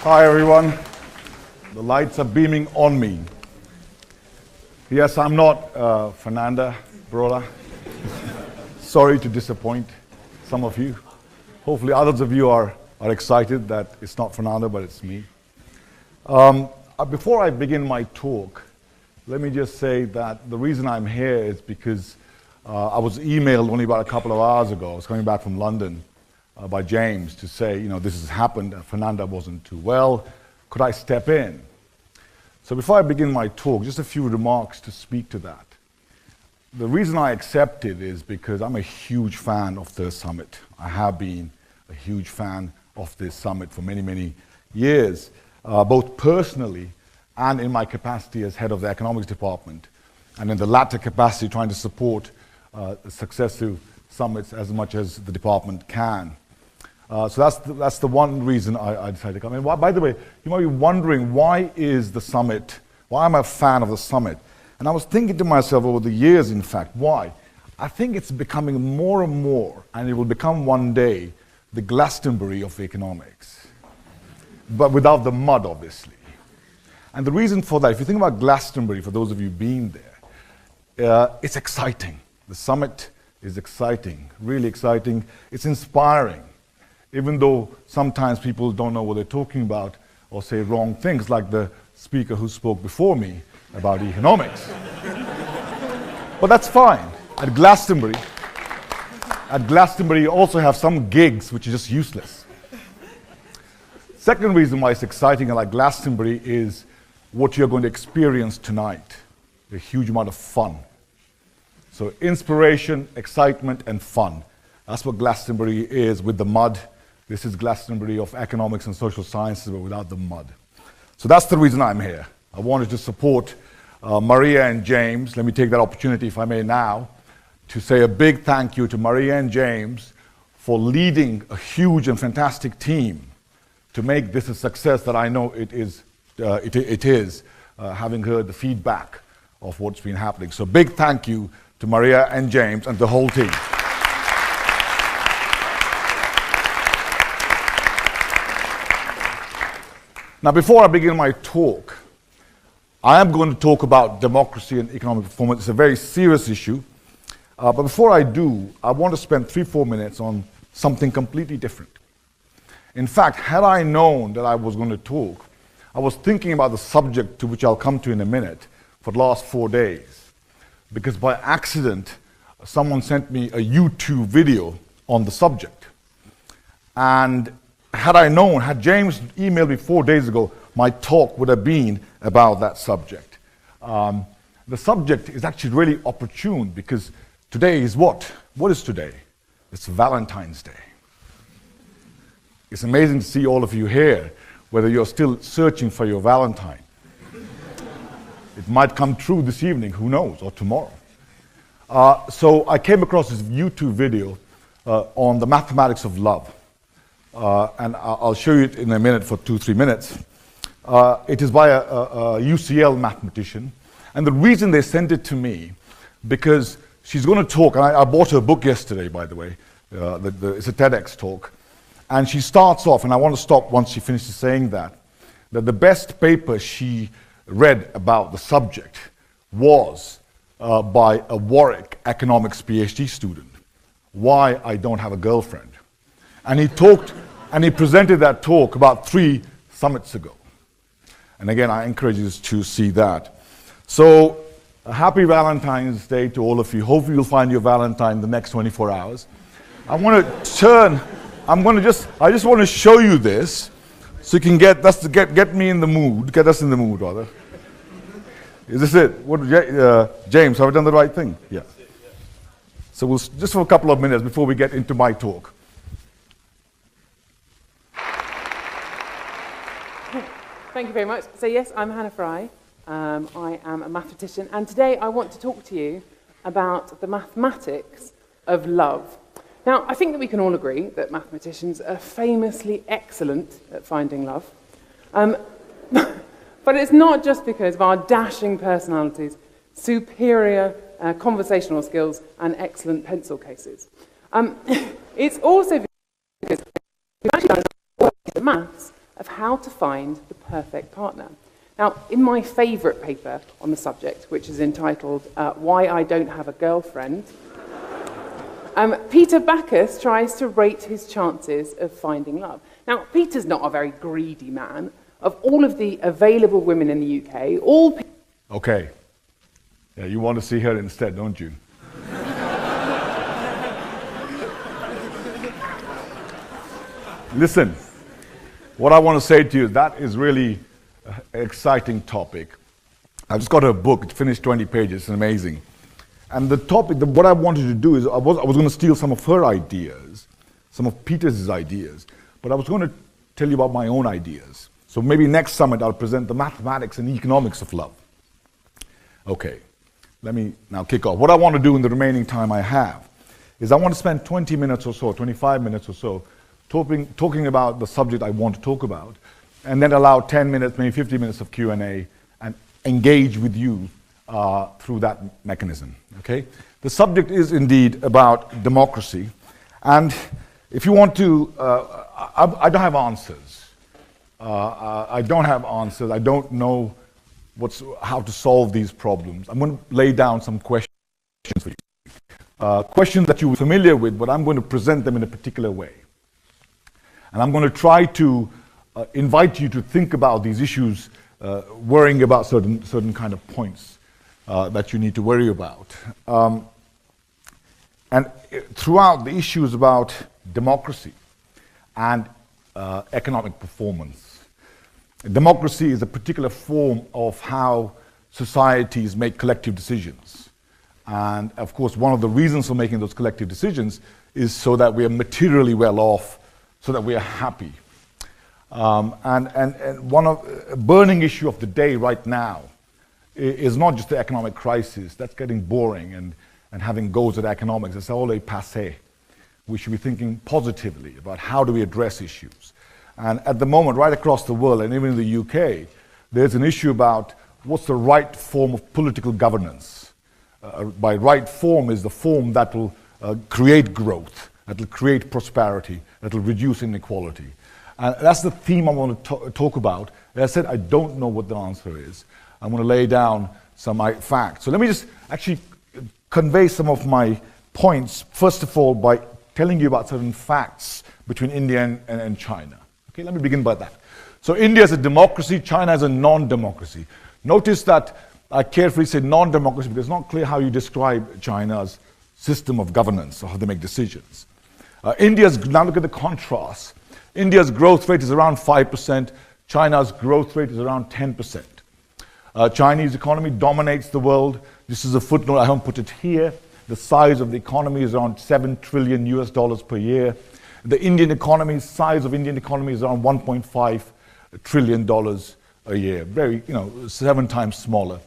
Hi everyone. The lights are beaming on me. Yes, I'm not Fernanda Brola. Sorry to disappoint some of you. Hopefully others of you are excited that it's not Fernanda, but it's me. Before I begin my talk, let me just say that the reason I'm here is because I was emailed only about a couple of hours ago. I was coming back from London by James to say, this has happened, and Fernanda wasn't too well. Could I step in? So before I begin my talk, just a few remarks to speak to that. The reason I accepted is because I'm a huge fan of the summit. I have been a huge fan of this summit for many, many years, both personally and in my capacity as head of the economics department, and in the latter capacity trying to support successive summits as much as the department can. So that's the one reason I decided to come in. By the way, you might be wondering, why am I a fan of the summit? And I was thinking to myself over the years, in fact, why? I think it's becoming more and more, and it will become one day, the Glastonbury of economics. But without the mud, obviously. And the reason for that, if you think about Glastonbury, for those of you being there, it's exciting. The summit is exciting, really exciting. It's inspiring. Even though sometimes people don't know what they're talking about or say wrong things, like the speaker who spoke before me about economics. But that's fine. At Glastonbury, you also have some gigs which are just useless. Second reason why it's exciting like Glastonbury is what you're going to experience tonight. A huge amount of fun. So inspiration, excitement, and fun. That's what Glastonbury is with the mud. This is Glastonbury of economics and social sciences, but without the mud. So that's the reason I'm here. I wanted to support Maria and James. Let me take that opportunity, if I may now, to say a big thank you to Maria and James for leading a huge and fantastic team to make this a success that I know it is, having heard the feedback of what's been happening. So big thank you to Maria and James and the whole team. Now, before I begin my talk, I am going to talk about democracy and economic performance. It's a very serious issue. But before I do, I want to spend 3-4 minutes on something completely different. In fact, had I known that I was going to talk, I was thinking about the subject to which I'll come to in a minute for the last 4 days. Because by accident, someone sent me a YouTube video on the subject. And had I known, had James emailed me 4 days ago, my talk would have been about that subject. The subject is actually really opportune because today is what? What is today? It's Valentine's Day. It's amazing to see all of you here, whether you're still searching for your Valentine. It might come true this evening, who knows, or tomorrow. So I came across this YouTube video on the mathematics of love. And I'll show you it in a minute for 2-3 minutes. It is by a UCL mathematician. And the reason they sent it to me, because she's going to talk, and I bought her book yesterday, by the way. It's a TEDx talk. And she starts off, and I want to stop once she finishes saying that the best paper she read about the subject was by a Warwick economics PhD student, Why I Don't Have a Girlfriend. And he presented that talk about 3 summits ago. And again, I encourage you to see that. So, a happy Valentine's Day to all of you. Hopefully you'll find your Valentine in the next 24 hours. I just want to show you this, so you can get me in the mood, get us in the mood rather. Is this it? James, have I done the right thing? Yeah. So we'll just for a couple of minutes before we get into my talk. Thank you very much. So yes, I'm Hannah Fry. I am a mathematician, and today I want to talk to you about the mathematics of love. Now, I think that we can all agree that mathematicians are famously excellent at finding love. But it's not just because of our dashing personalities, superior conversational skills, and excellent pencil cases. It's also because we've actually done work in the maths of how to find the perfect partner. Now, in my favourite paper on the subject, which is entitled Why I Don't Have a Girlfriend, Peter Backus tries to rate his chances of finding love. Now, Peter's not a very greedy man. Of all of the available women in the UK, all... Okay. Yeah, you want to see her instead, don't you? Listen, what I want to say to you, that is really an exciting topic. I've just got her book, it's finished 20 pages, it's amazing. And the topic, what I wanted to do is, I was going to steal some of her ideas, some of Peter's ideas, but I was going to tell you about my own ideas. So maybe next summit I'll present the mathematics and economics of love. Okay, let me now kick off. What I want to do in the remaining time I have is I want to spend 20 minutes or so, 25 minutes or so, talking about the subject I want to talk about, and then allow 10 minutes, maybe 50 minutes of Q&A, and engage with you through that mechanism, okay? The subject is indeed about democracy, and if you want to, I don't have answers. I don't have answers. I don't know how to solve these problems. I'm going to lay down some questions for you. Questions that you're familiar with, but I'm going to present them in a particular way. And I'm going to try to invite you to think about these issues, worrying about certain kind of points that you need to worry about. And throughout the issues about democracy and economic performance. Democracy is a particular form of how societies make collective decisions. And of course, one of the reasons for making those collective decisions is so that we are materially well off, so that we are happy. And one of a burning issue of the day right now is not just the economic crisis. That's getting boring and having goes at economics. It's all a passé. We should be thinking positively about how do we address issues. And at the moment, right across the world, and even in the UK, there's an issue about what's the right form of political governance. By right form is the form that will create growth, that will create prosperity, that will reduce inequality. And that's the theme I want to talk about. As I said, I don't know what the answer is. I'm going to lay down some facts. So let me just actually convey some of my points, first of all, by telling you about certain facts between India and China. Okay, let me begin by that. So India is a democracy, China is a non-democracy. Notice that I carefully say non-democracy because it's not clear how you describe China's system of governance or how they make decisions. Now look at the contrast. India's growth rate is around 5%, China's growth rate is around 10%. Chinese economy dominates the world. This is a footnote, I haven't put it here. The size of the economy is around $7 trillion per year. The Indian economy, size of Indian economy is around $1.5 trillion a year. Very, 7 times smaller.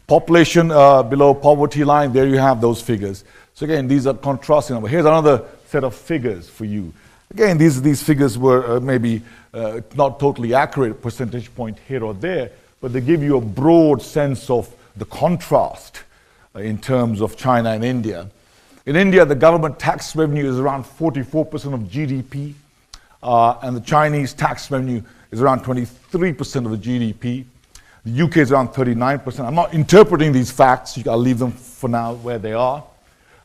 Population below poverty line, there you have those figures. So again, these are contrasting numbers. Here's another set of figures for you. Again, these figures were maybe not totally accurate, percentage point here or there, but they give you a broad sense of the contrast in terms of China and India. In India, the government tax revenue is around 44% of GDP, and the Chinese tax revenue is around 23% of the GDP. The UK is around 39%. I'm not interpreting these facts. I'll leave them for now where they are.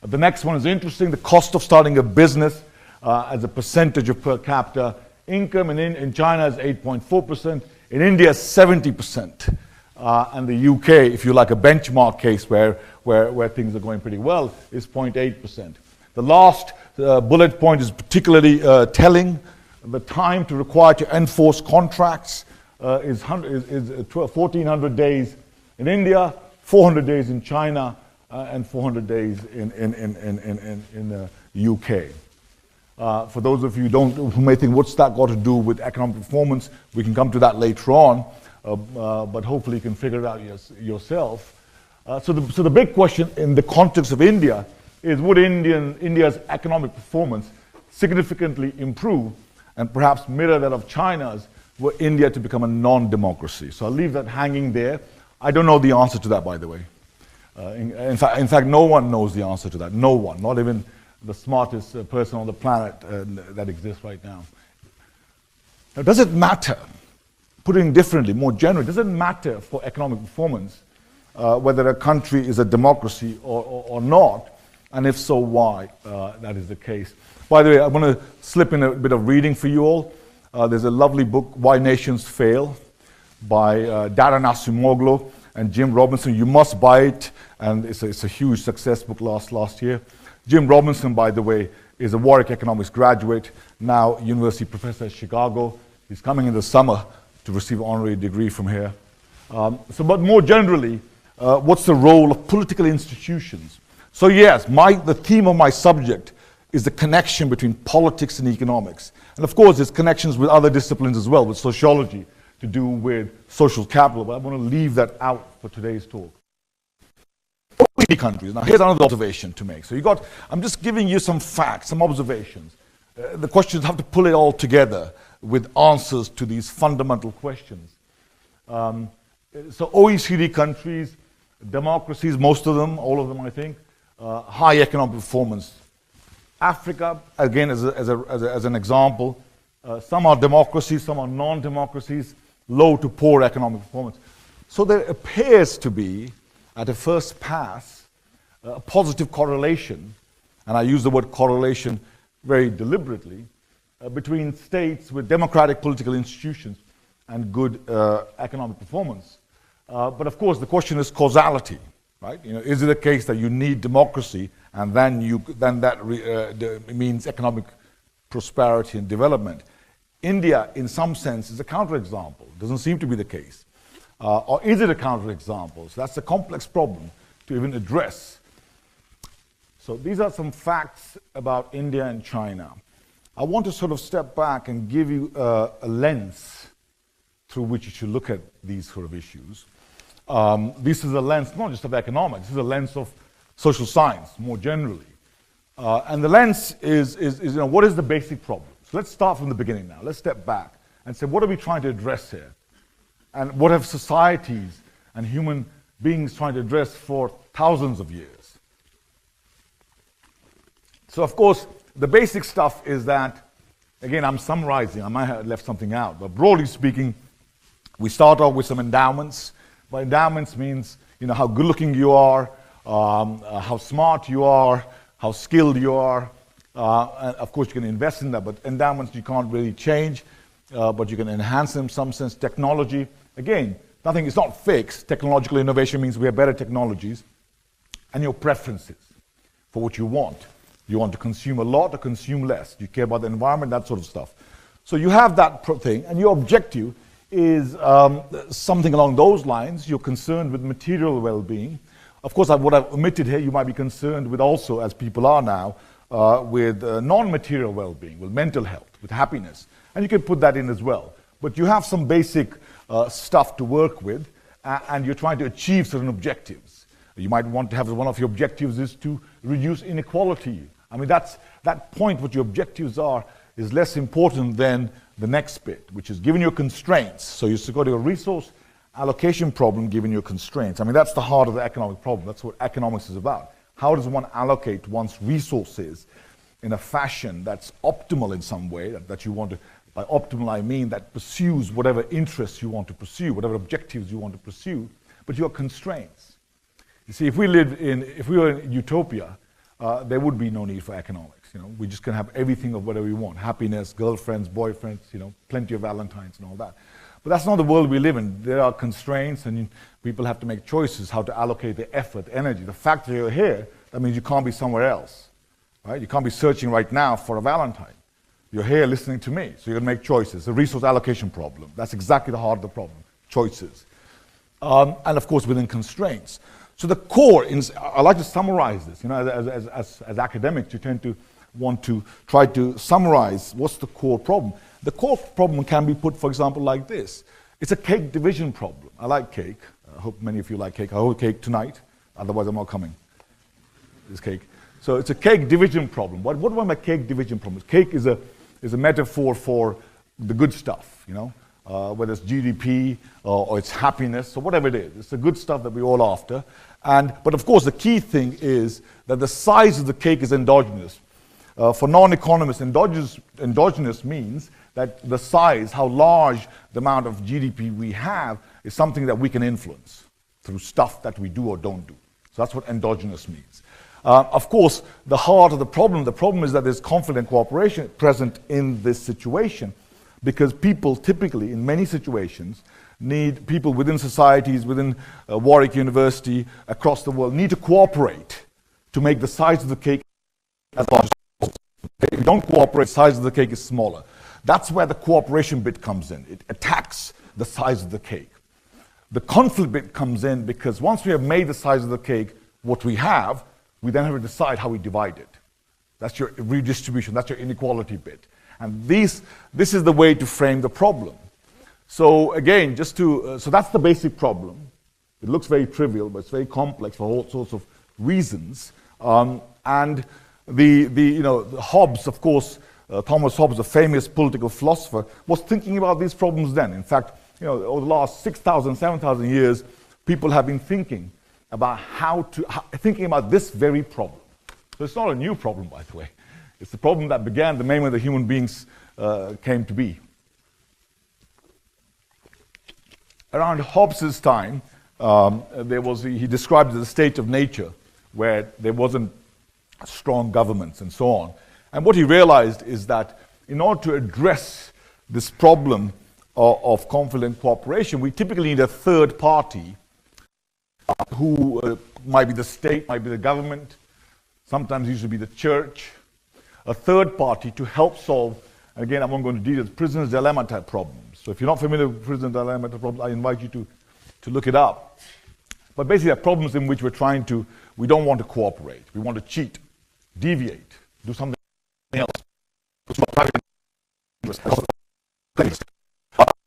The next one is interesting. The cost of starting a business as a percentage of per capita income in China is 8.4%. In India, 70%. And the UK, if you like a benchmark case where things are going pretty well, is 0.8%. The last bullet point is particularly telling. The time to require to enforce contracts is 1,400 days in India, 400 days in China, and 400 days in the UK. For those of you who may think, what's that got to do with economic performance? We can come to that later on, but hopefully you can figure it out yourself. So the big question in the context of India is, would India's economic performance significantly improve and perhaps mirror that of China's were India to become a non-democracy? So I'll leave that hanging there. I don't know the answer to that, by the way. In fact, no one knows the answer to that. No one, not even the smartest person on the planet that exists right now. Now, does it matter, putting it differently, more generally, does it matter for economic performance whether a country is a democracy or not? And if so, why that is the case? By the way, I'm going to slip in a bit of reading for you all. There's a lovely book, Why Nations Fail, by Darren Acemoglu and Jim Robinson. You must buy it, and it's a huge success book last year. Jim Robinson, by the way, is a Warwick economics graduate, now university professor at Chicago. He's coming in the summer to receive an honorary degree from here. But more generally, what's the role of political institutions? So yes, the theme of my subject is the connection between politics and economics. And of course, there's connections with other disciplines as well, with sociology, to do with social capital, but I want to leave that out for today's talk. OECD countries. Now, here's another observation to make. So I'm just giving you some facts, some observations. The question is, have to pull it all together with answers to these fundamental questions. So OECD countries, democracies, most of them, all of them, I think, high economic performance. Africa, again, as an example, some are democracies, some are non-democracies, low to poor economic performance. So there appears to be, at a first pass, a positive correlation, and I use the word correlation very deliberately, between states with democratic political institutions and good economic performance. But of course, the question is causality, right? Is it a case that you need democracy and then that means economic prosperity and development? India, in some sense, is a counterexample. Doesn't seem to be the case. Or is it a counterexample? So that's a complex problem to even address. So these are some facts about India and China. I want to sort of step back and give you a lens through which you should look at these sort of issues. This is a lens not just of economics, this is a lens of social science more generally. And the lens is what is the basic problem? So let's start from the beginning now. Let's step back and say, what are we trying to address here? And what have societies and human beings trying to address for thousands of years? So of course, the basic stuff is that, again, I'm summarizing, I might have left something out, but broadly speaking, we start off with some endowments. By endowments means, how good looking you are, how smart you are, how skilled you are. And of course, you can invest in that, but endowments you can't really change, but you can enhance them in some sense. Technology, again, nothing is not fixed. Technological innovation means we have better technologies. And your preferences for what you want. You want to consume a lot or consume less? Do you care about the environment? That sort of stuff. So you have that thing, and your objective is something along those lines. You're concerned with material well-being. Of course, what I've omitted here, you might be concerned with also, as people are now, with non-material well-being, with mental health, with happiness. And you can put that in as well. But you have some basic stuff to work with, and you're trying to achieve certain objectives. You might want to have one of your objectives is to reduce inequality. I mean, that point, what your objectives are, is less important than the next bit, which is given your constraints. So you've got your resource allocation problem given your constraints. I mean, that's the heart of the economic problem. That's what economics is about. How does one allocate one's resources in a fashion that's optimal in some way, that you want to, by optimal I mean that pursues whatever interests you want to pursue, whatever objectives you want to pursue, but your constraints. You see, if we were in utopia, there would be no need for economics. We just can have everything of whatever we want: happiness, girlfriends, boyfriends, plenty of Valentines and all that. But that's not the world we live in. There are constraints, and people have to make choices how to allocate their effort, energy. The fact that you're here, that means you can't be somewhere else, right? You can't be searching right now for a Valentine. You're here listening to me, so you're going to make choices. The resource allocation problem. That's exactly the heart of the problem: choices, and of course within constraints. So the core, I like to summarize this. As academics, you tend to want to try to summarize what's the core problem. The core problem can be put, for example, like this. It's a cake division problem. I like cake. I hope many of you like cake. I hope cake tonight. Otherwise, I'm not coming. This cake. So it's a cake division problem. What do I mean by cake division problem? Cake is a metaphor for the good stuff, whether it's GDP or it's happiness or whatever it is. It's the good stuff that we're all after. But of course, the key thing is that the size of the cake is endogenous. For non-economists, endogenous means that the size, how large the amount of GDP we have is something that we can influence through stuff that we do or don't do. So that's what endogenous means. Of course, the heart of the problem is that there's conflict and cooperation present in this situation, because people typically, in many situations, need people within societies, within Warwick University, across the world, need to cooperate to make the size of the cake as large as possible. If you don't cooperate, the size of the cake is smaller. That's where the cooperation bit comes in. It attacks the size of the cake. The conflict bit comes in because once we have made the size of the cake what we have, we then have to decide how we divide it. That's your redistribution, that's your inequality bit. And this is the way to frame the problem. So again, so that's the basic problem. It looks very trivial, but it's very complex for all sorts of reasons. And the Hobbes, of course, Thomas Hobbes, a famous political philosopher, was thinking about these problems then. In fact, over the last 6,000, 7,000 years, people have been thinking about thinking about this very problem. So it's not a new problem, by the way. It's the problem that began the moment the human beings came to be. Around Hobbes' time, he described the state of nature where there wasn't strong governments and so on. And what he realized is that in order to address this problem of conflict and cooperation, we typically need a third party who might be the state, might be the government, sometimes usually be the church, a third party to help solve, and again, I'm not going to detail, prisoner's dilemma type problems. So if you're not familiar with prisoner's dilemma type problems, I invite you to look it up. But basically, there are problems in which we don't want to cooperate. We want to cheat, deviate, do something else.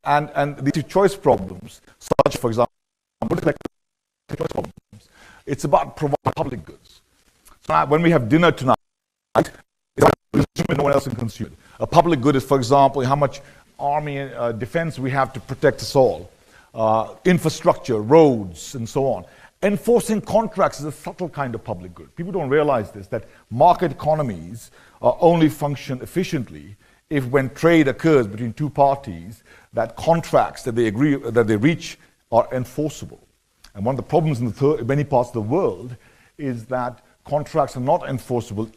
And these choice problems, such, for example, choice problems, it's about providing public goods. So now, when we have dinner tonight, it's about consuming, no one else can consume it. A public good is, for example, how much army and defense we have to protect us all, infrastructure, roads, and so on. Enforcing contracts is a subtle kind of public good. People don't realize this, that market economies only function efficiently if, when trade occurs between two parties, that contracts that they reach are enforceable. And one of the problems in many parts of the world is that contracts are not enforceable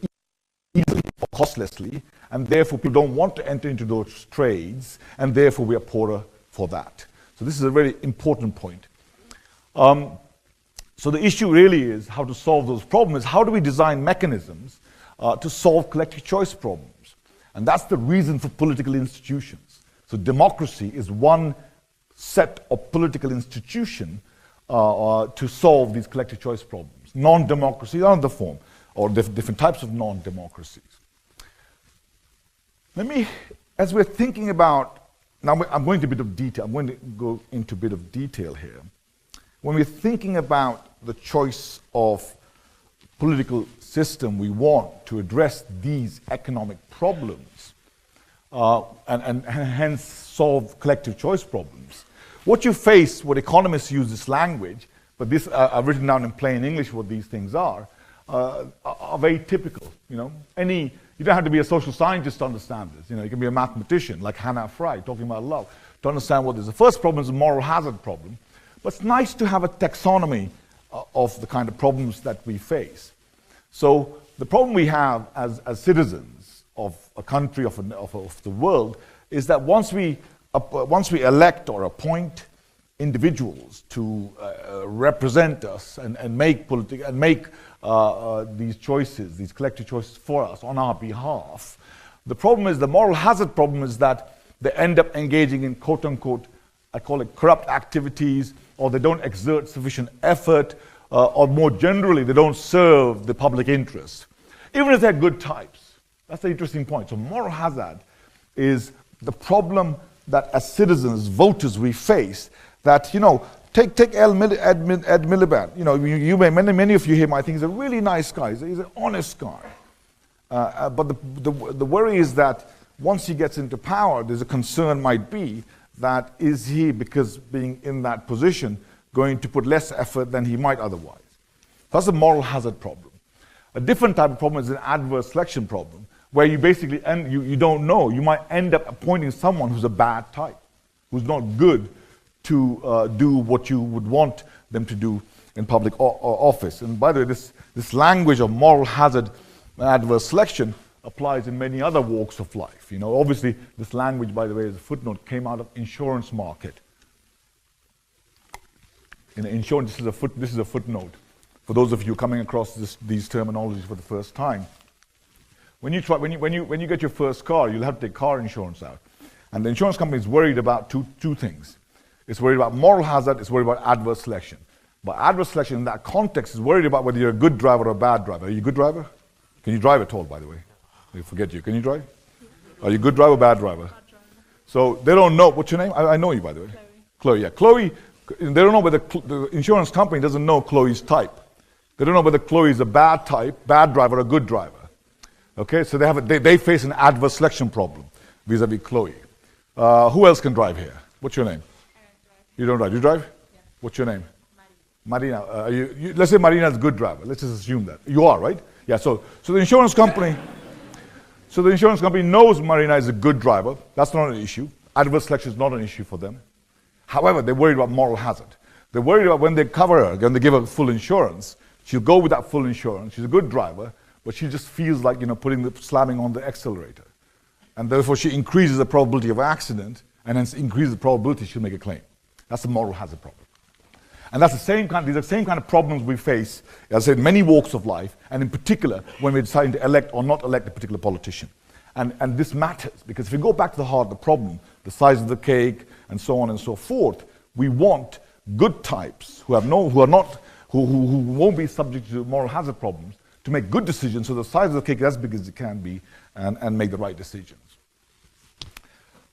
easily or costlessly, and therefore people don't want to enter into those trades, and therefore we are poorer for that. So this is a very important point. So the issue really is how to solve those problems. How do we design mechanisms to solve collective choice problems? And that's the reason for political institutions. So democracy is one set of political institution to solve these collective choice problems. Non-democracy is another form, or different types of non-democracies. As we're thinking about, now I'm going to a bit of detail, I'm going to go into a bit of detail here. When we're thinking about the choice of political system we want to address these economic problems and hence solve collective choice problems, what you face, what economists use this language, but this I've written down in plain English what these things are very typical. You don't have to be a social scientist to understand this. You can be a mathematician like Hannah Fry talking about love to understand what this is. The first problem is a moral hazard problem, but it's nice to have a taxonomy of the kind of problems that we face. So the problem we have as citizens of a country, of the world, is that once we elect or appoint individuals to represent us and make these choices, these collective choices for us on our behalf, the problem is, the moral hazard problem is that they end up engaging in quote-unquote, I call it corrupt activities, or they don't exert sufficient effort, or more generally, they don't serve the public interest, even if they're good types. That's the interesting point. So moral hazard is the problem that as citizens, voters, we face, that, take Ed Miliband. Many of you here might think he's a really nice guy. He's an honest guy. But the worry is that once he gets into power, there's a concern might be that is he, because being in that position, going to put less effort than he might otherwise. That's a moral hazard problem. A different type of problem is an adverse selection problem, where you basically, you don't know, you might end up appointing someone who's a bad type, who's not good to do what you would want them to do in public office. And by the way, this language of moral hazard and adverse selection applies in many other walks of life. You know, obviously, this language, by the way, as a footnote, came out of insurance market. In insurance, this is a footnote for those of you coming across these terminologies for the first time. When you get your first car, you'll have to take car insurance out, and the insurance company is worried about two things. It's worried about moral hazard. It's worried about adverse selection. But adverse selection in that context is worried about whether you're a good driver or a bad driver. Are you a good driver? Can you drive at all, by the way? I forget you. Can you drive? Are you a good driver or bad driver? Bad driver. So they don't know. What's your name? I know you, by the way. Chloe. Chloe, yeah. Chloe, they don't know whether the insurance company doesn't know Chloe's type. They don't know whether Chloe is a bad type, bad driver, or a good driver. Okay, so they face an adverse selection problem vis-a-vis Chloe. Who else can drive here? What's your name? You don't drive. You drive? Yeah. What's your name? Marina. Let's say Marina's a good driver. Let's just assume that. You are, right? Yeah, so the insurance company knows Marina is a good driver. That's not an issue. Adverse selection is not an issue for them. However, they're worried about moral hazard. They're worried about when they cover her, when they give her full insurance, she'll go with that full insurance. She's a good driver, but she just feels like, slamming on the accelerator. And therefore, she increases the probability of accident, and hence increases the probability she'll make a claim. That's the moral hazard problem. And that's these are the same kind of problems we face, as I said, in many walks of life, and in particular, when we're deciding to elect or not elect a particular politician. And this matters, because if we go back to the heart of the problem, the size of the cake, and so on and so forth, we want good types who won't be subject to moral hazard problems to make good decisions, so the size of the cake is as big as it can be, and make the right decisions.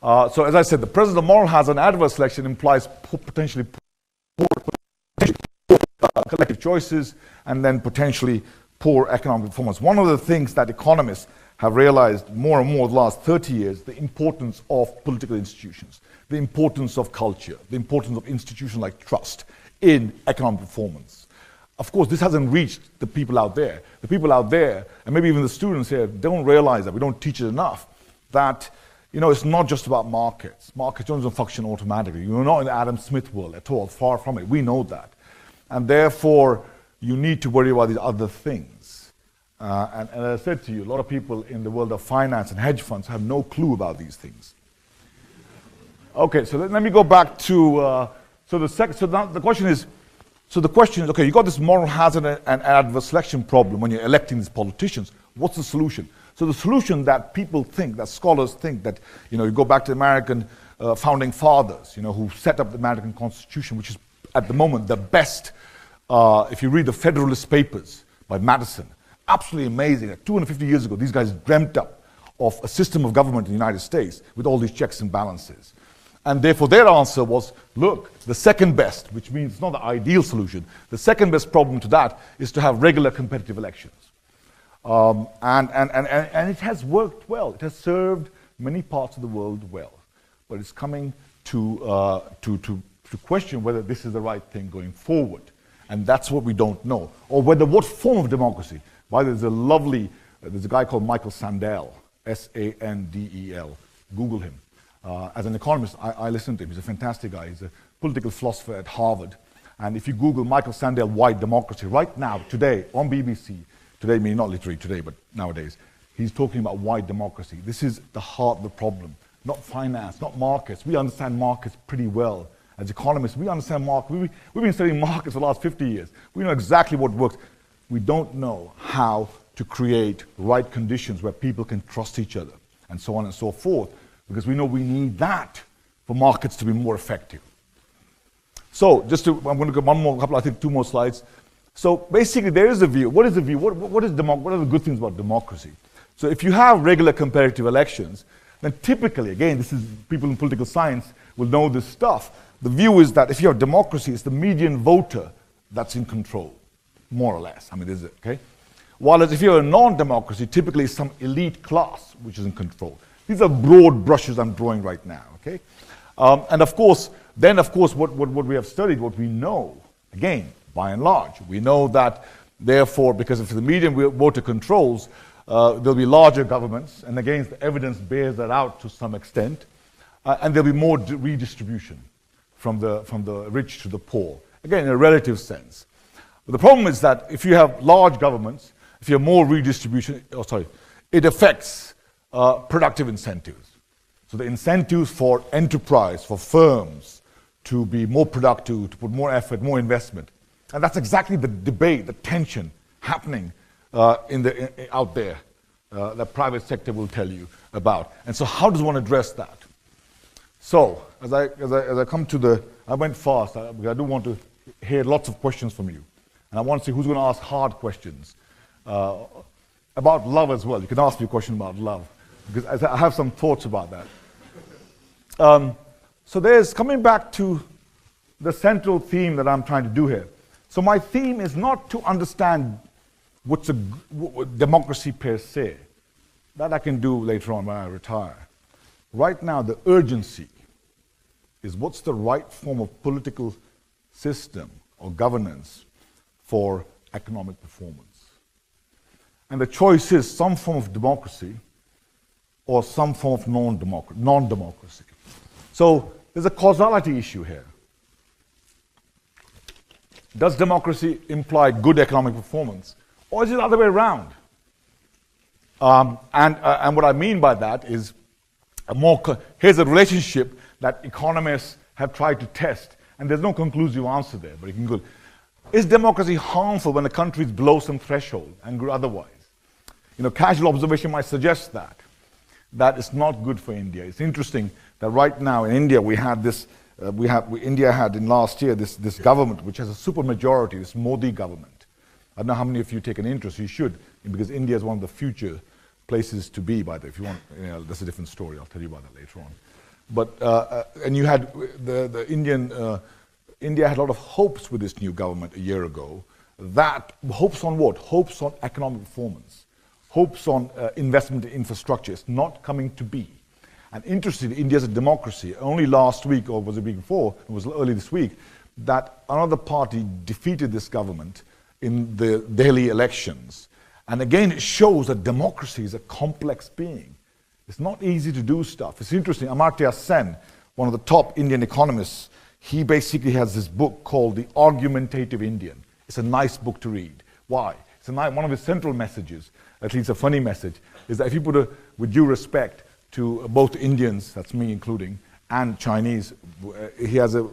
So as I said, the presence of moral hazard and adverse selection implies potentially poor collective choices, and then potentially poor economic performance. One of the things that economists have realized more and more in the last 30 years, the importance of political institutions, the importance of culture, the importance of institutions like trust in economic performance. Of course, this hasn't reached the people out there. The people out there, and maybe even the students here, don't realize that, we don't teach it enough, that it's not just about markets. Markets don't function automatically. You're not in the Adam Smith world at all, far from it. We know that. And therefore, you need to worry about these other things. And as I said to you, a lot of people in the world of finance and hedge funds have no clue about these things. Okay, so let me go back to, now the question is, okay, you got this moral hazard and adverse selection problem when you're electing these politicians. What's the solution? So the solution that people think, that scholars think, that you go back to the American founding fathers, who set up the American Constitution, which is at the moment the best. If you read the Federalist Papers by Madison, absolutely amazing. 250 years ago, these guys dreamt up of a system of government in the United States with all these checks and balances. And therefore their answer was, look, the second best, which means it's not the ideal solution, the second best problem to that is to have regular competitive elections. And it has worked well. It has served many parts of the world well. But it's coming to question whether this is the right thing going forward. And that's what we don't know. Or what form of democracy. By the way, there's a guy called Michael Sandel, S-A-N-D-E-L. Google him. As an economist, I listen to him. He's a fantastic guy. He's a political philosopher at Harvard. And if you Google Michael Sandel, white democracy, right now, today, on BBC, today, meaning not literally today, but nowadays, he's talking about white democracy. This is the heart of the problem. Not finance, not markets. We understand markets pretty well. As economists, we understand markets. We've been studying markets for the last 50 years. We know exactly what works. We don't know how to create right conditions where people can trust each other, and so on and so forth, because we know we need that for markets to be more effective. So, I'm going to go two more slides. So basically, there is a view. What is the view? What are the good things about democracy? So if you have regular competitive elections, then typically, again, this is people in political science will know this stuff. The view is that if you have democracy, it's the median voter that's in control, more or less. I mean, this is okay. While if you're a non-democracy, typically it's some elite class which is in control. These are broad brushes I'm drawing right now. Okay, and of course, what we have studied, what we know, again, by and large, we know that therefore, because if the median voter controls, there'll be larger governments, and again, the evidence bears that out to some extent, and there'll be more redistribution from the rich to the poor, again, in a relative sense. But the problem is that if you have large governments, if you have more redistribution, it affects productive incentives. So the incentives for enterprise, for firms, to be more productive, to put more effort, more investment. And that's exactly the debate, the tension happening out there that private sector will tell you about. And so how does one address that? So as I come to I went fast because I do want to hear lots of questions from you. And I want to see who's going to ask hard questions about love as well. You can ask me a question about love because I have some thoughts about that. So there's coming back to the central theme that I'm trying to do here. So my theme is not to understand what's democracy per se. That I can do later on when I retire. Right now, the urgency is what's the right form of political system or governance for economic performance. And the choice is some form of democracy or some form of non-democracy. So there's a causality issue here. Does democracy imply good economic performance, or is it the other way around? And what I mean by that is here's a relationship that economists have tried to test, and there's no conclusive answer there, but you can go. Is democracy harmful when a country is below some threshold and otherwise? Casual observation might suggest that it's not good for India. It's interesting that right now in India we had this. India had in last year this government which has a super majority, this Modi government. I don't know how many of you take an interest. You should, because India is one of the future places to be. By the way, if you want, that's a different story. I'll tell you about that later on. But and you had the India had a lot of hopes with this new government a year ago. That hopes on what? Hopes on economic performance, hopes on investment in infrastructure. It's not coming to be. And interestingly, India's a democracy. Only last week, or was it the week before, it was early this week, that another party defeated this government in the Delhi elections. And again, it shows that democracy is a complex being. It's not easy to do stuff. It's interesting, Amartya Sen, one of the top Indian economists, he basically has this book called The Argumentative Indian. It's a nice book to read. Why? One of his central messages, at least a funny message, is that if you put with due respect to both Indians, that's me including, and Chinese, he has a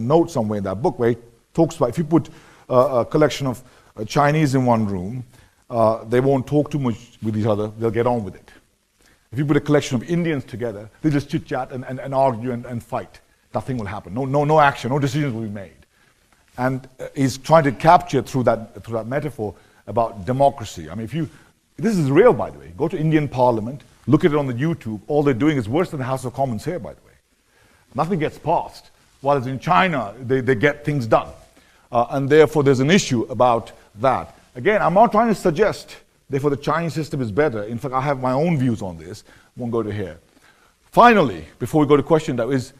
note somewhere in that book where he talks about if you put a collection of Chinese in one room, they won't talk too much with each other, they'll get on with it. If you put a collection of Indians together, they just chit-chat and argue and fight. Nothing will happen, no action, no decisions will be made. And he's trying to capture through that metaphor about democracy. I mean, this is real, by the way. Go to Indian Parliament, look at it on the YouTube. All they're doing is worse than the House of Commons here, by the way. Nothing gets passed. While in China, they get things done. And therefore, there's an issue about that. Again, I'm not trying to suggest, therefore, the Chinese system is better. In fact, I have my own views on this. Won't go to here. Finally, before we go to question, that is,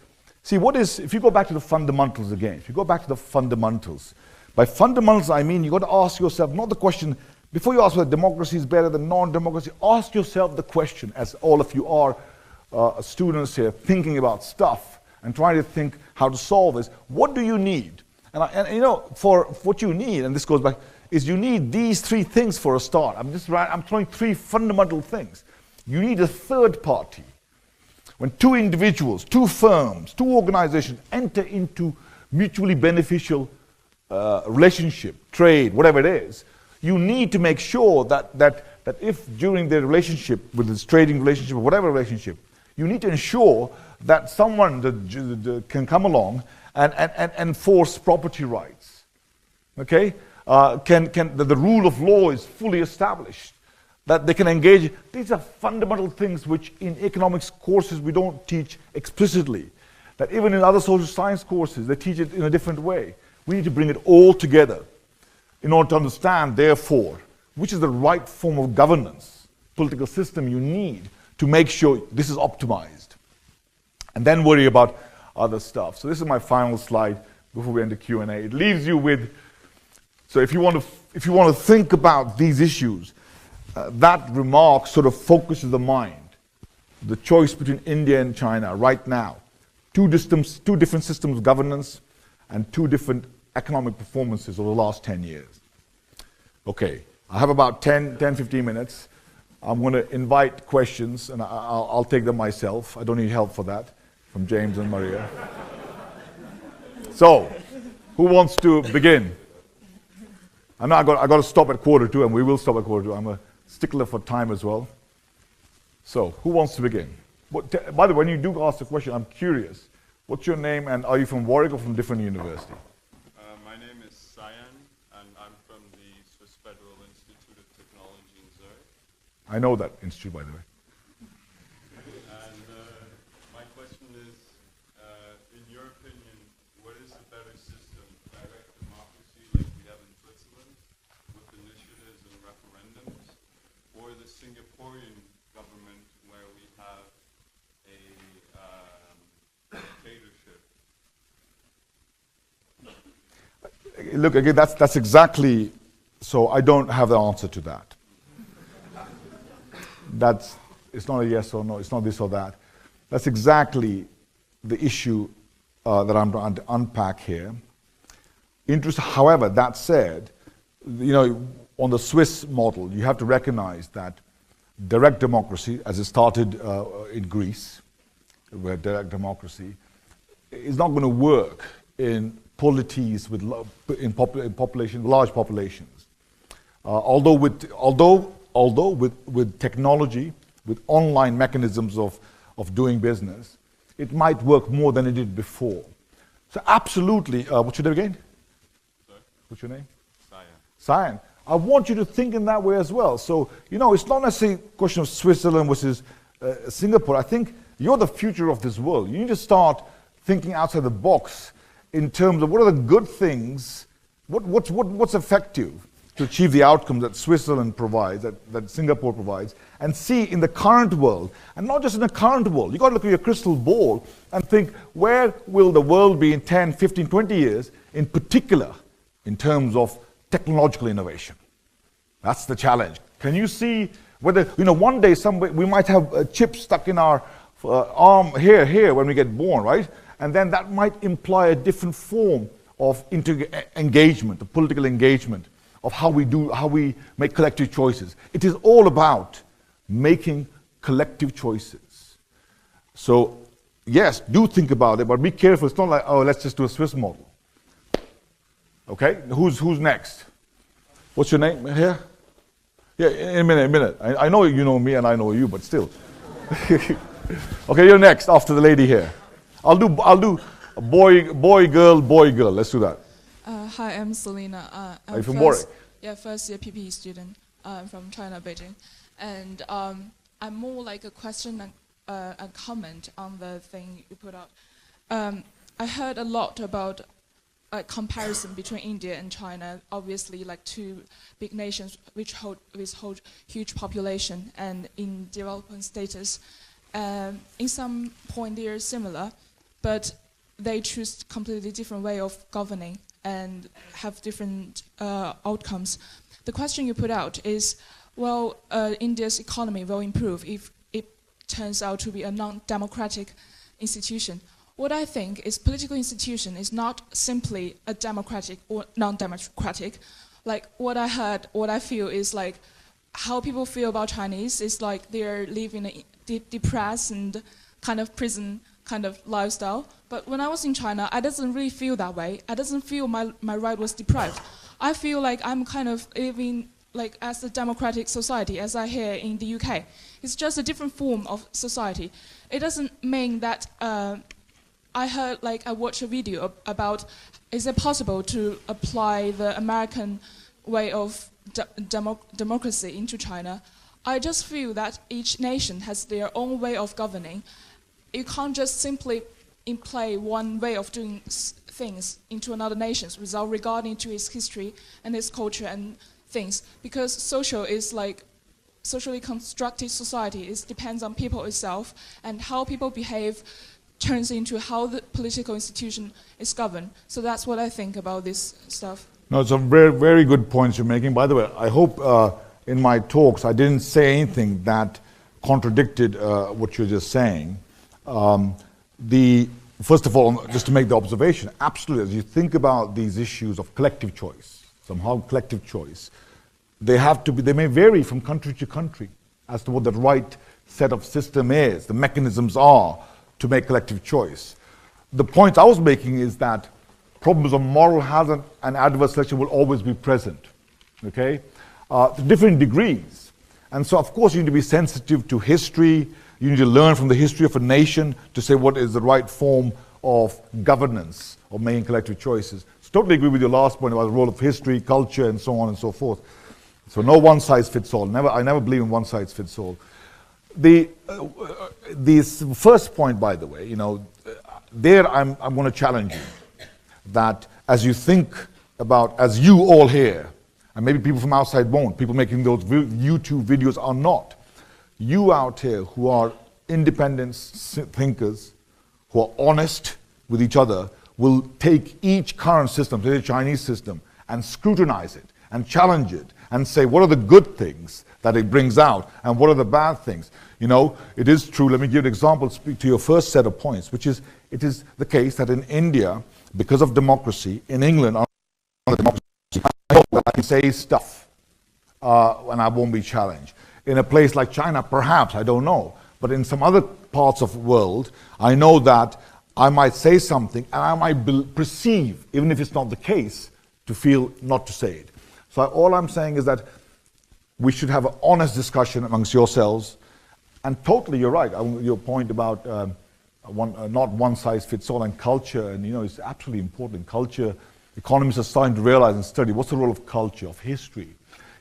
if you go back to the fundamentals again, if you go back to the fundamentals, by fundamentals, I mean, you've got to ask yourself, not the question, before you ask whether democracy is better than non-democracy, ask yourself the question, as all of you are students here, thinking about stuff and trying to think how to solve this. What do you need? For what you need, and this goes back, is you need these three things for a start. I'm throwing three fundamental things. You need a third party. When two individuals, two firms, two organizations enter into mutually beneficial relationship, trade, whatever it is, you need to make sure that if during their relationship, with this trading relationship or whatever relationship, you need to ensure that someone can come along and enforce property rights. Okay? That the rule of law is fully established, that they can engage. These are fundamental things which in economics courses we don't teach explicitly, that even in other social science courses they teach it in a different way. We need to bring it all together in order to understand, therefore, which is the right form of governance, political system you need to make sure this is optimized. And then worry about other stuff. So this is my final slide before we end the Q&A. It leaves you with, so if you want to think about these issues, that remark sort of focuses the mind. The choice between India and China right now. Two different systems of governance and two different economic performances over the last 10 years. Okay, I have about 15 minutes. I'm going to invite questions, and I'll take them myself. I don't need help for that from James and Maria. So, who wants to begin? I know I got to stop at 1:45, and we will stop at 1:45. I'm a stickler for time as well. So, who wants to begin? By the way, when you do ask the question, I'm curious. What's your name, and are you from Warwick or from a different university? My name is Sayan, and I'm from the Swiss Federal Institute of Technology in Zurich. I know that institute, by the way. And my question is, in your opinion, what is a better system? Direct democracy like we have in Switzerland, with initiatives and referendums, or the Singaporean government where we have a dictatorship? Look, again, that's exactly, so I don't have the answer to that. It's not a yes or no, it's not this or that. That's exactly the issue that I'm trying to unpack here. However, that said, you know, on the Swiss model, you have to recognize that direct democracy, as it started in Greece, where direct democracy is not going to work in polities with large populations. Although with technology, with online mechanisms of doing business, it might work more than it did before. So absolutely, what's your name again? Sorry? What's your name? Sayan. Sayan. I want you to think in that way as well. So, you know, it's not necessarily a question of Switzerland versus Singapore. I think you're the future of this world. You need to start thinking outside the box in terms of what are the good things, what's effective to achieve the outcomes that Switzerland provides, that Singapore provides, and see in the current world, and not just in the current world. You've got to look at your crystal ball and think, where will the world be in 10, 15, 20 years, in particular, in terms of technological innovation? That's the challenge. Can you see whether, you know, one day we might have a chip stuck in our arm here when we get born, right? And then that might imply a different form of engagement, the political engagement, of how we make collective choices. It is all about making collective choices. So, yes, do think about it, but be careful. It's not like, oh, let's just do a Swiss model. Okay, who's next? What's your name here? Yeah, in a minute. I know you know me and I know you, but still. Okay, you're next after the lady here. I'll do boy, girl. Let's do that. Hi, I'm Selena. Are you from Warwick? Yeah, first year PPE student. I'm from China, Beijing. And I'm more like a question and a comment on the thing you put out. I heard a lot about a comparison between India and China, obviously like two big nations which hold huge population and in development status. In some point they are similar, but they choose completely different way of governing and have different outcomes. The question you put out is, well, India's economy will improve if it turns out to be a non-democratic institution. What I think is political institution is not simply a democratic or non-democratic. Like what I heard, what I feel is like how people feel about Chinese is like they're living a depressed and kind of prison kind of lifestyle. But when I was in China, I doesn't really feel that way. I doesn't feel my right was deprived. I feel like I'm kind of living like as a democratic society as I hear in the UK. It's just a different form of society. It doesn't mean that I heard, like, I watched a video about, is it possible to apply the American way of democracy into China? I just feel that each nation has their own way of governing. You can't just simply imply one way of doing things into another nation without regarding to its history and its culture and things. Because social is like, socially constructed society, it depends on people itself, and how people behave turns into how the political institution is governed. So that's what I think about this stuff. No, it's a very, very good points you're making. By the way, I hope in my talks, I didn't say anything that contradicted what you're just saying. First of all, just to make the observation, absolutely, as you think about these issues of collective choice, somehow collective choice, they may vary from country to country as to what the right set of system is, the mechanisms are to make collective choice. The point I was making is that problems of moral hazard and adverse selection will always be present, okay, to different degrees. And so, of course, you need to be sensitive to history. You need to learn from the history of a nation to say what is the right form of governance of making collective choices. So totally agree with your last point about the role of history, culture, and so on and so forth. So no one size fits all. I never believe in one size fits all. The first point, by the way, you know, there I'm going to challenge you that as you think about, as you all here, and maybe people from outside won't, people making those YouTube videos are not. You out here who are independent thinkers, who are honest with each other, will take each current system, say the Chinese system, and scrutinize it, and challenge it, and say what are the good things that it brings out, and what are the bad things. You know, it is true, let me give an example, speak to your first set of points, which is, it is the case that in India, because of democracy, in England, democracy, I know that I can say stuff, and I won't be challenged. In a place like China, perhaps, I don't know. But in some other parts of the world, I know that I might say something and I might perceive, even if it's not the case, to feel not to say it. So all I'm saying is that we should have an honest discussion amongst yourselves. And totally, you're right. Your point about not one size fits all and culture, and you know, it's absolutely important. Culture, economists are starting to realize and study what's the role of culture, of history.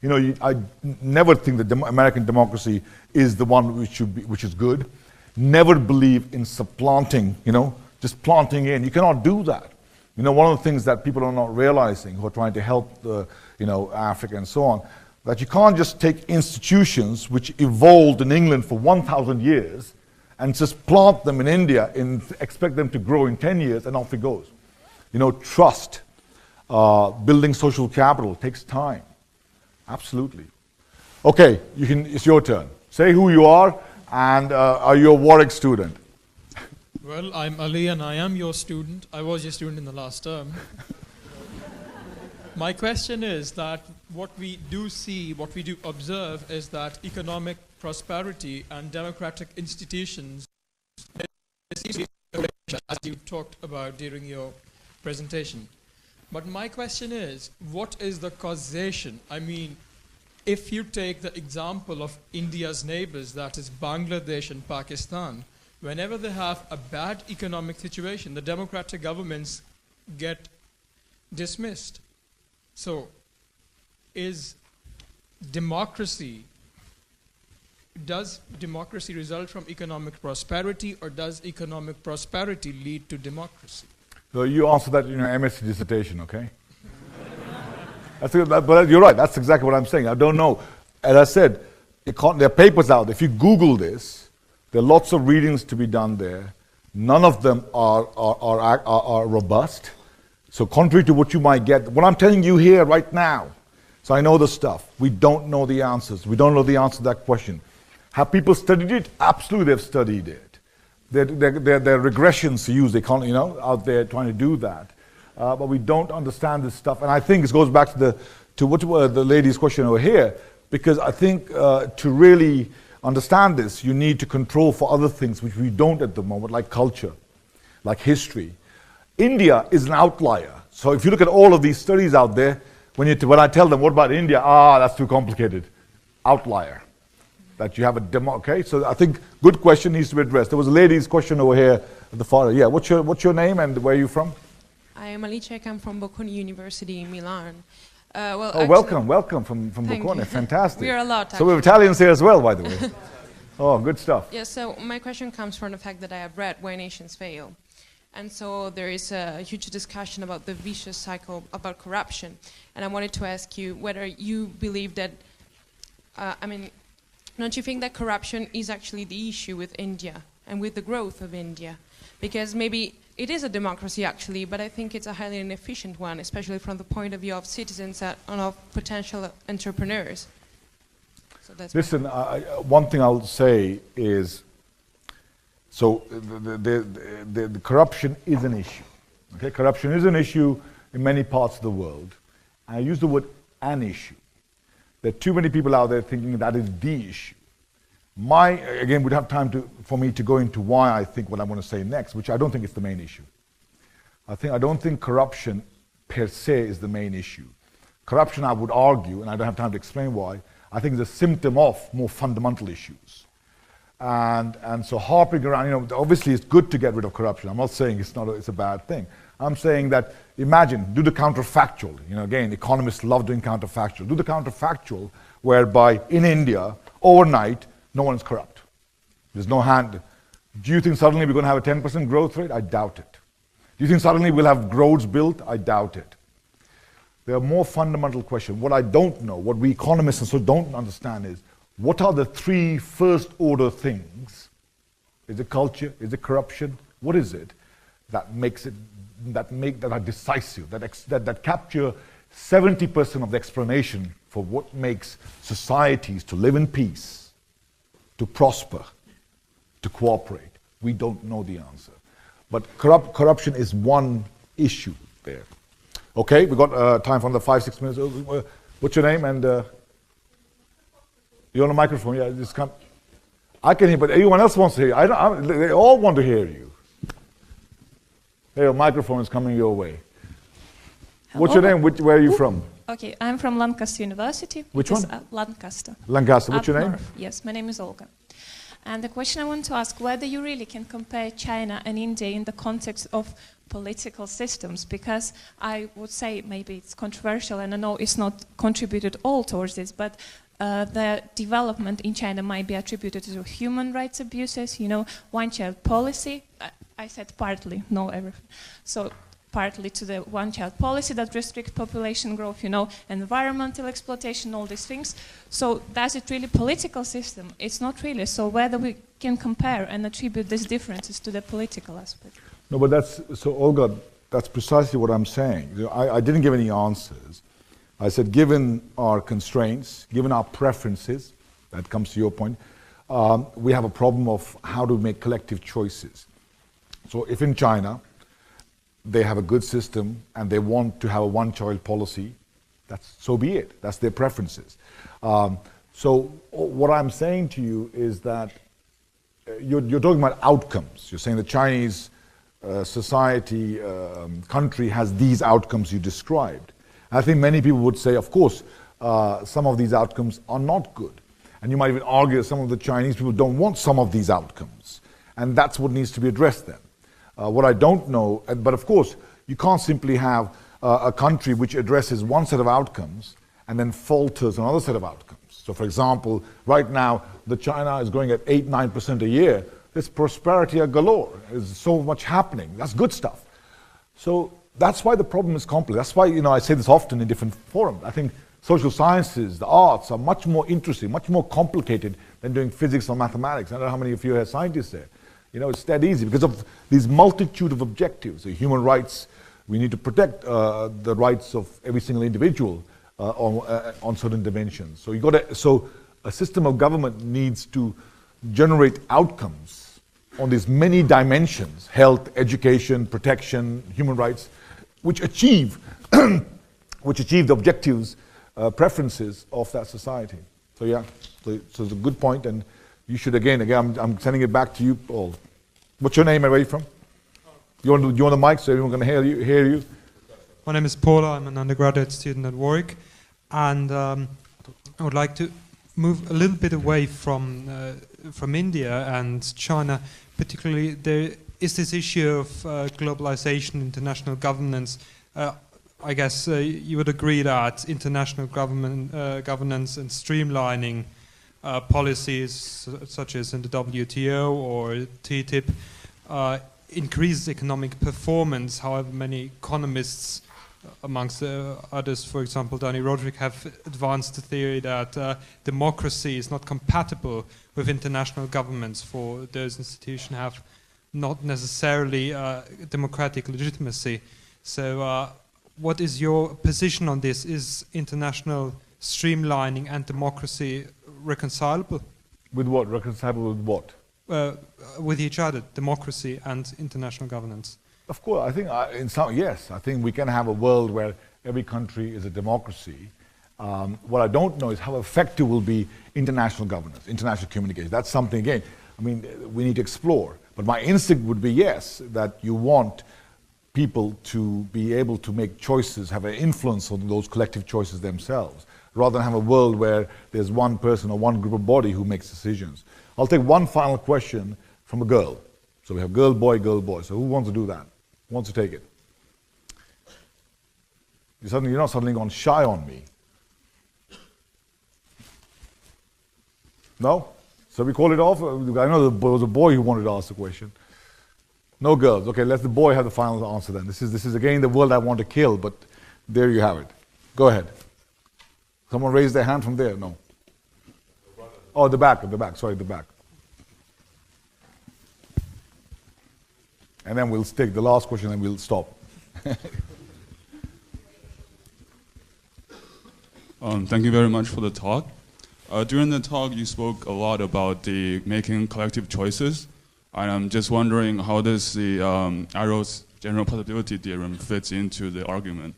You know, I never think that American democracy is the one which is good. Never believe in supplanting, you know, just planting in. You cannot do that. You know, one of the things that people are not realizing who are trying to help, you know, Africa and so on, that you can't just take institutions which evolved in England for 1,000 years and just plant them in India and expect them to grow in 10 years and off it goes. You know, trust, building social capital takes time. Absolutely. Okay, it's your turn. Say who you are, and are you a Warwick student? Well, I'm Ali and I am your student. I was your student in the last term. My question is that what we do see, what we do observe is that economic prosperity and democratic institutions, as you talked about during your presentation. But my question is, what is the causation? I mean, if you take the example of India's neighbors, that is Bangladesh and Pakistan, whenever they have a bad economic situation, the democratic governments get dismissed. So, does democracy result from economic prosperity, or does economic prosperity lead to democracy? So you answer that in your MSc dissertation, okay? But you're right, that's exactly what I'm saying. I don't know. As I said, there are papers out there. If you Google this, there are lots of readings to be done there. None of them are robust. So contrary to what you might get, what I'm telling you here right now, so I know the stuff. We don't know the answers. We don't know the answer to that question. Have people studied it? Absolutely, they've studied it. There are regressions to use, you know, out there trying to do that. But we don't understand this stuff. And I think this goes back to what the lady's question over here, because I think to really understand this, you need to control for other things which we don't at the moment, like culture, like history. India is an outlier. So if you look at all of these studies out there, when I tell them, what about India? That's too complicated. Outlier. That you have a demo, okay? So I think good question needs to be addressed. There was a lady's question over here at the far. Yeah, what's your name and where are you from? I am Alice. I'm from Bocconi University in Milan. Welcome from Bocconi. Fantastic. We are a lot. So we have Italians here as well, by the way. Oh, good stuff. Yeah. So my question comes from the fact that I have read Why Nations Fail, and so there is a huge discussion about the vicious cycle about corruption, and I wanted to ask you whether you believe that. Don't you think that corruption is actually the issue with India and with the growth of India? Because maybe it is a democracy actually, but I think it's a highly inefficient one, especially from the point of view of citizens and of potential entrepreneurs. So that's Listen, one thing I'll say is, so the corruption is an issue. Okay, corruption is an issue in many parts of the world. And I use the word an issue. There are too many people out there thinking that is the issue. Again, we'd have time for me to go into why I think what I'm going to say next, which I don't think is the main issue. I don't think corruption per se is the main issue. Corruption, I would argue, and I don't have time to explain why, I think is a symptom of more fundamental issues. And so harping around, obviously it's good to get rid of corruption. I'm not saying it's a bad thing. I'm saying that, imagine, do the counterfactual. Again, economists love doing counterfactual. Do the counterfactual whereby in India, overnight, no one is corrupt. There's no hand. Do you think suddenly we're going to have a 10% growth rate? I doubt it. Do you think suddenly we'll have roads built? I doubt it. There are more fundamental questions. What I don't know, what we economists and so don't understand is, what are the three first order things? Is it culture? Is it corruption? What is it that makes it, that are decisive, that capture 70% of the explanation for what makes societies to live in peace, to prosper, to cooperate? We don't know the answer. But corruption is one issue there. Okay, we've got time for another 5-6 minutes. What's your name? And you're on the microphone. Yeah, just come. I can hear, but everyone else wants to hear you. They all want to hear you. Hey, your microphone is coming your way. Hello. What's your name? Where are you from? Okay, I'm from Lancaster University. Which one? Lancaster. Lancaster. What's your name? North. Yes, my name is Olga. And the question I want to ask, whether you really can compare China and India in the context of political systems, because I would say, maybe it's controversial and I know it's not contributed all towards this, but the development in China might be attributed to human rights abuses, one-child policy. I said partly, no everything. So partly to the one-child policy that restricts population growth, environmental exploitation, all these things. So does it really political system? It's not really. So whether we can compare and attribute these differences to the political aspect. No, but Olga, that's precisely what I'm saying. I didn't give any answers. I said, given our constraints, given our preferences, that comes to your point, we have a problem of how to make collective choices. So if in China, they have a good system and they want to have a one-child policy, so be it. That's their preferences. So what I'm saying to you is that you're talking about outcomes. You're saying the Chinese society, country has these outcomes you described. I think many people would say, of course, some of these outcomes are not good. And you might even argue that some of the Chinese people don't want some of these outcomes. And that's what needs to be addressed then. What I don't know, but of course, you can't simply have a country which addresses one set of outcomes and then falters another set of outcomes. So for example, right now, China is growing at 8-9% a year. There's prosperity galore. There's so much happening. That's good stuff. So that's why the problem is complex. That's why, I say this often in different forums. I think social sciences, the arts are much more interesting, much more complicated than doing physics or mathematics. I don't know how many of you are scientists there. It's that easy because of these multitude of objectives. The human rights, we need to protect the rights of every single individual on certain dimensions. So a system of government needs to generate outcomes on these many dimensions: health, education, protection, human rights, which achieve the objectives, preferences of that society. So yeah, so it's a good point, and you should again, I'm sending it back to you, Paul. What's your name and where are you from? You want the mic so everyone can hear you? My name is Paula. I'm an undergraduate student at Warwick, and I would like to move a little bit away from India and China. Particularly, there is this issue of globalization, international governance. I guess you would agree that international governance and streamlining policies such as in the WTO or TTIP increases economic performance. However, many economists, amongst others, for example, Danny Roderick, have advanced the theory that democracy is not compatible with international governments, for those institutions have not necessarily democratic legitimacy. So what is your position on this? Is international streamlining and democracy reconcilable? With what? Reconcilable with what? With each other, democracy and international governance. Of course, I think yes, I think we can have a world where every country is a democracy. What I don't know is how effective will be international governance, international communication. That's something, again, I mean, we need to explore. But my instinct would be yes, that you want people to be able to make choices, have an influence on those collective choices themselves, rather than have a world where there's one person or one group of body who makes decisions. I'll take one final question from a girl. So we have girl, boy, girl, boy. So who wants to do that? Who wants to take it? You're not suddenly gone shy on me. No? So we call it off? I know there was a boy who wanted to ask the question. No girls. Okay, let the boy have the final answer then. This is again the world I want to kill, but there you have it. Go ahead. Someone raised their hand from there? No. Oh, the back, sorry, the back. And then we'll take the last question and we'll stop. Thank you very much for the talk. During the talk, you spoke a lot about the making collective choices, and I'm just wondering how does the Arrow's general possibility theorem fits into the argument,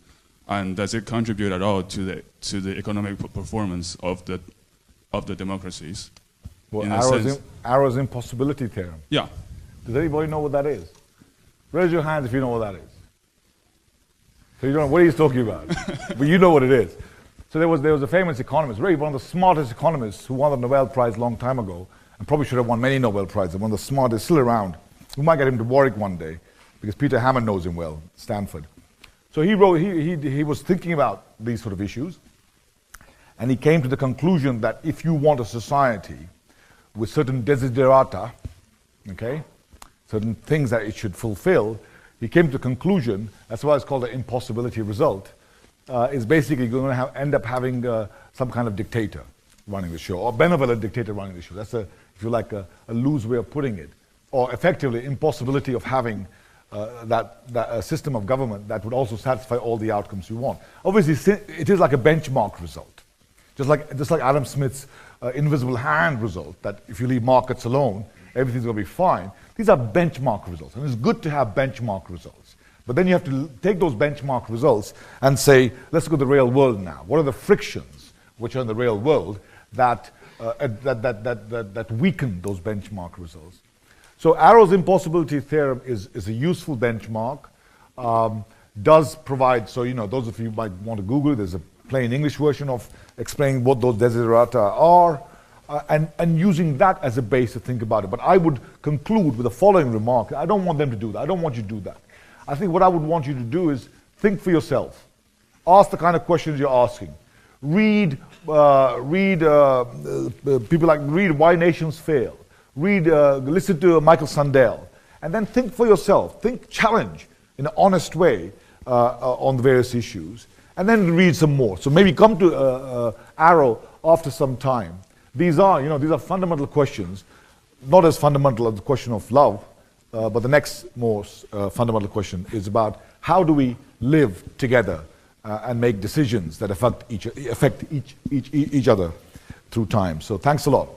and does it contribute at all to the economic performance of the democracies? Well, Arrow's impossibility theorem. Yeah. Does anybody know what that is? Raise your hands if you know what that is. So you don't know what he's talking about, but you know what it is. So there was a famous economist, really one of the smartest economists who won the Nobel Prize a long time ago, and probably should have won many Nobel Prizes, one of the smartest, still around. We might get him to Warwick one day, because Peter Hammond knows him well, Stanford. So he was thinking about these sort of issues, and he came to the conclusion that if you want a society with certain desiderata, okay, certain things that it should fulfill, he came to the conclusion, that's why it's called the impossibility result, is basically going to end up having some kind of dictator running the show, or benevolent dictator running the show. That's, if you like, a loose way of putting it. Or effectively, impossibility of having a system of government that would also satisfy all the outcomes you want. Obviously, it is like a benchmark result. Just like Adam Smith's invisible hand result, that if you leave markets alone, everything's going to be fine. These are benchmark results, and it's good to have benchmark results. But then you have to take those benchmark results and say, let's go to the real world now. What are the frictions which are in the real world that weaken those benchmark results? So Arrow's impossibility theorem is a useful benchmark, does provide, so those of you who might want to Google it, there's a plain English version of explaining what those desiderata are, and using that as a base to think about it. But I would conclude with the following remark. I don't want them to do that. I don't want you to do that. I think what I would want you to do is think for yourself. Ask the kind of questions you're asking. Read people like Why Nations Fail. Listen to Michael Sandel. And then think for yourself. Challenge in an honest way on the various issues. And then read some more. So maybe come to Arrow after some time. These are fundamental questions, not as fundamental as the question of love, but the next most fundamental question is about how do we live together and make decisions that affect each other through time. So thanks a lot.